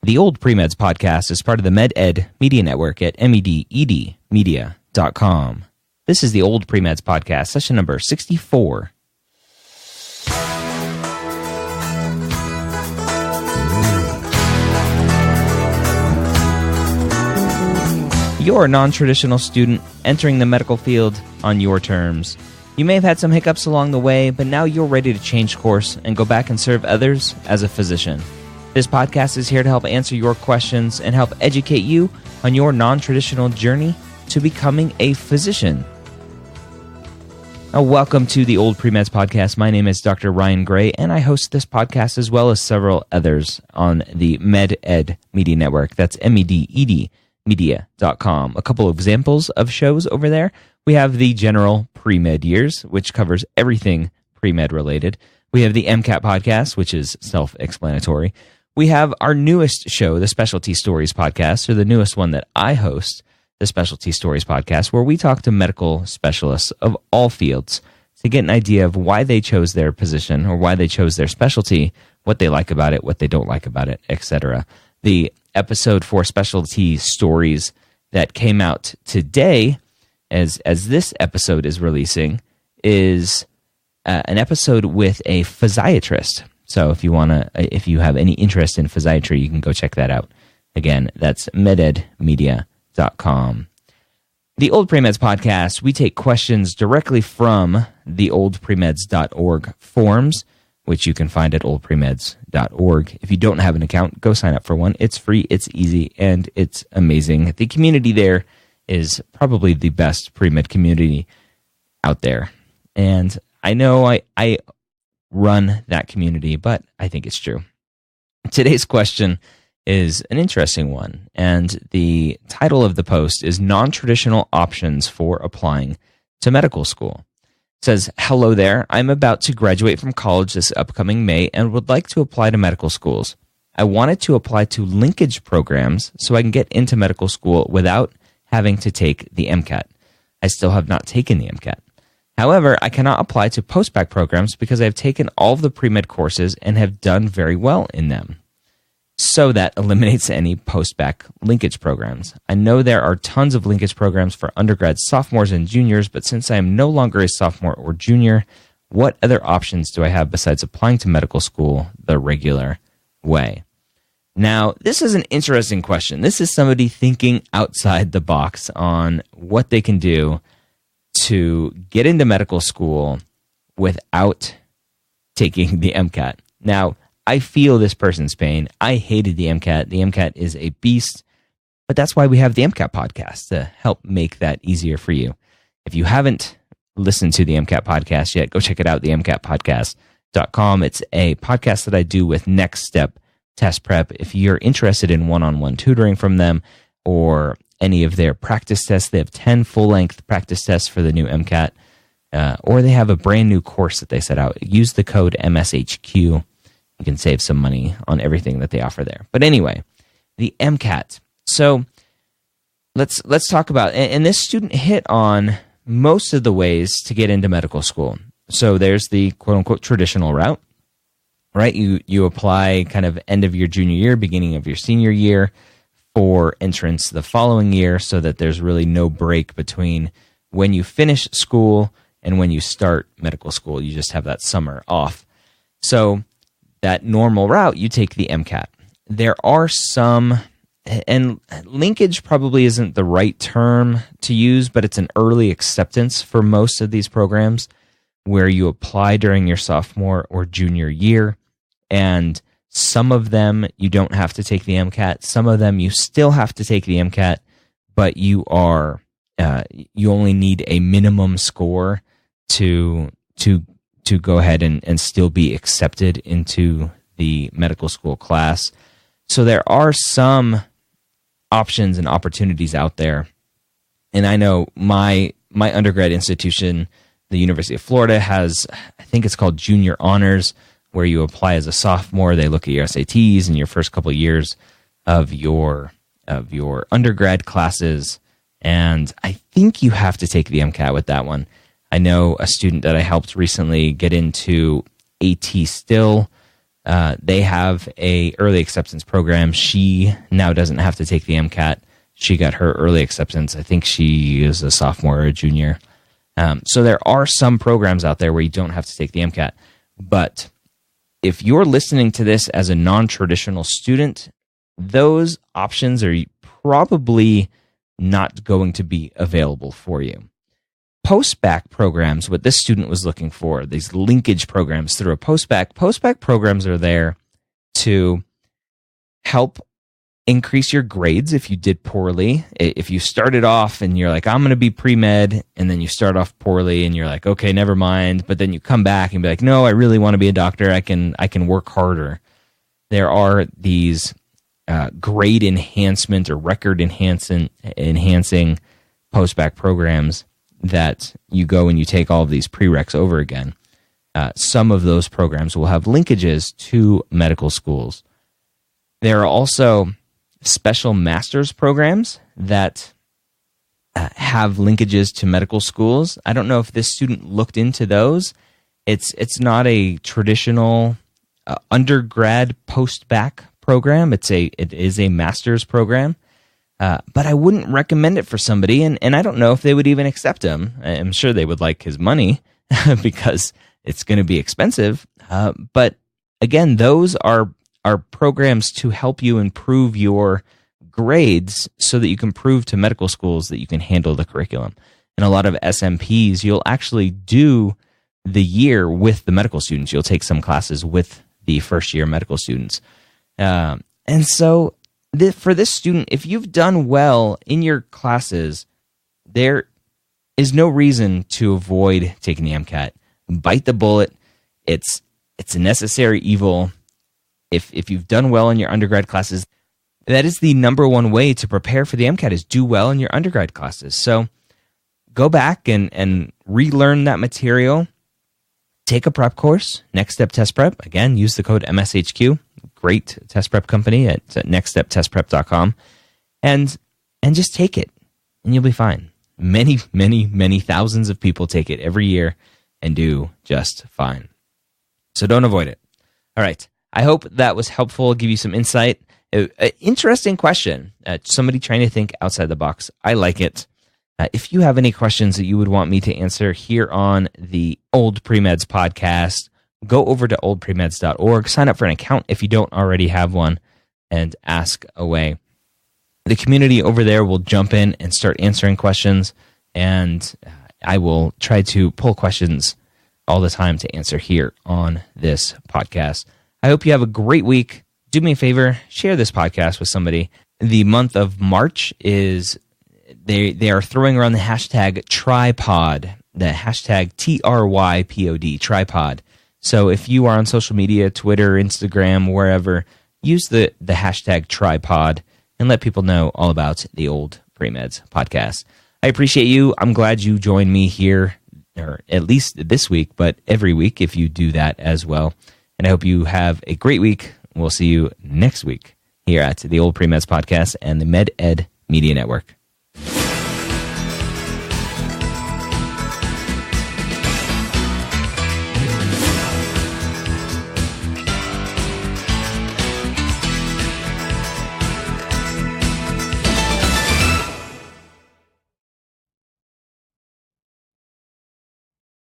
The Old Pre-Meds podcast is part of the MedEd Media Network at mededmedia.com. This is the Old Pre-Meds podcast, session number 64. You're a non-traditional student entering the medical field on your terms. You may have had some hiccups along the way, but now you're ready to change course and go back and serve others as a physician. This podcast is here to help answer your questions and help educate you on your non-traditional journey to becoming a physician. Welcome to the Old Pre-Meds podcast. My name is Dr. Ryan Gray, and I host this podcast as well as several others on the MedEd Media Network. That's mededmedia.com. A couple of examples of shows over there. We have the General Pre-Med Years, which covers everything pre-med related. We have the MCAT podcast, which is self-explanatory. We have our newest show, the Specialty Stories podcast, or the newest one that I host, the Specialty Stories podcast, where we talk to medical specialists of all fields to get an idea of why they chose their position or why they chose their specialty, what they like about it, what they don't like about it, etc. The episode for Specialty Stories that came out today, as this episode is releasing, is an episode with a physiatrist. So if you have any interest in physiatry, you can go check that out. Again, that's mededmedia.com. The Old Pre-Meds podcast, we take questions directly from the oldpremeds.org forums, which you can find at oldpremeds.org. If you don't have an account, go sign up for one. It's free, it's easy, and it's amazing. The community there is probably the best pre-med community out there. And I know I run that community, but I think it's true. Today's question is an interesting one, and the title of the post is Non-Traditional Options for Applying to Medical School. It says, "Hello there, I'm about to graduate from college this upcoming May and would like to apply to medical schools. I wanted to apply to linkage programs so I can get into medical school without having to take the MCAT. I still have not taken the MCAT. However, I cannot apply to post-bacc programs because I have taken all of the pre-med courses and have done very well in them. So that eliminates any post-bacc linkage programs. I know there are tons of linkage programs for undergrads, sophomores, and juniors, but since I am no longer a sophomore or junior, what other options do I have besides applying to medical school the regular way?" Now, this is an interesting question. This is somebody thinking outside the box on what they can do to get into medical school without taking the MCAT. Now, I feel this person's pain. I hated the MCAT. The MCAT is a beast, but that's why we have the MCAT podcast to help make that easier for you. If you haven't listened to the MCAT podcast yet, go check it out, themcatpodcast.com. It's a podcast that I do with Next Step Test Prep. If you're interested in one-on-one tutoring from them or any of their practice tests, they have 10 full-length practice tests for the new MCAT, or they have a brand new course that they set out. Use the code MSHQ. You can save some money on everything that they offer there. But anyway, the MCAT. So let's talk about, and this student hit on most of the ways to get into medical school. So there's the quote-unquote traditional route, right? You apply kind of end of your junior year, beginning of your senior year for entrance the following year so that there's really no break between when you finish school and when you start medical school. You just have that summer off. So that normal route, you take the MCAT. There are some, and linkage probably isn't the right term to use, but it's an early acceptance for most of these programs where you apply during your sophomore or junior year, and some of them you don't have to take the MCAT. Some of them you still have to take the MCAT, but you only need a minimum score to go ahead and still be accepted into the medical school class. So there are some options and opportunities out there. And I know my undergrad institution, the University of Florida, has, I think it's called Junior Honors, where you apply as a sophomore. They look at your SATs in your first couple of years of your undergrad classes, and I think you have to take the MCAT with that one. I know a student that I helped recently get into AT Still They have a early acceptance program. She now doesn't have to take the MCAT. She got her early acceptance. I think she is a sophomore or a junior. So there are some programs out there where you don't have to take the MCAT. But if you're listening to this as a non-traditional student, those options are probably not going to be available for you. Post-bacc programs, what this student was looking for, these linkage programs through a post-bacc. Post-bacc programs are there to help increase your grades if you did poorly. If you started off and you're like, I'm going to be pre-med, and then you start off poorly and you're like, okay, never mind. But then you come back and be like, no, I really want to be a doctor. I can work harder. There are these grade enhancement or record enhancing post-bacc programs that you go and you take all of these prereqs over again. Some of those programs will have linkages to medical schools. There are also special master's programs that have linkages to medical schools. I don't know if this student looked into those. It's not a traditional undergrad post-bacc program. It is a master's program. But I wouldn't recommend it for somebody, and I don't know if they would even accept him. I'm sure they would like his money because it's going to be expensive. But again, those are programs to help you improve your grades so that you can prove to medical schools that you can handle the curriculum. And a lot of SMPs, you'll actually do the year with the medical students. You'll take some classes with the first-year medical students. And so for this student, if you've done well in your classes, there is no reason to avoid taking the MCAT. Bite the bullet. It's a necessary evil. If you've done well in your undergrad classes, that is the number one way to prepare for the MCAT, is do well in your undergrad classes. So go back and relearn that material. Take a prep course, Next Step Test Prep. Again, use the code MSHQ. Great test prep company at nextsteptestprep.com, and just take it, and you'll be fine. Many, many, many thousands of people take it every year and do just fine. So don't avoid it. All right. I hope that was helpful. Give you some insight. Interesting question. Somebody trying to think outside the box. I like it. If you have any questions that you would want me to answer here on the Old Pre-Meds podcast, go over to oldpremeds.org, sign up for an account if you don't already have one, and ask away. The community over there will jump in and start answering questions, and I will try to pull questions all the time to answer here on this podcast. I hope you have a great week. Do me a favor, share this podcast with somebody. The month of March is, they are throwing around the hashtag tripod, the hashtag TRYPOD, tripod. So if you are on social media, Twitter, Instagram, wherever, use the hashtag tripod and let people know all about the Old Pre-Meds podcast. I appreciate you. I'm glad you joined me here, or at least this week, but every week if you do that as well. And I hope you have a great week. We'll see you next week here at the Old Pre-Meds podcast and the MedEd Media Network.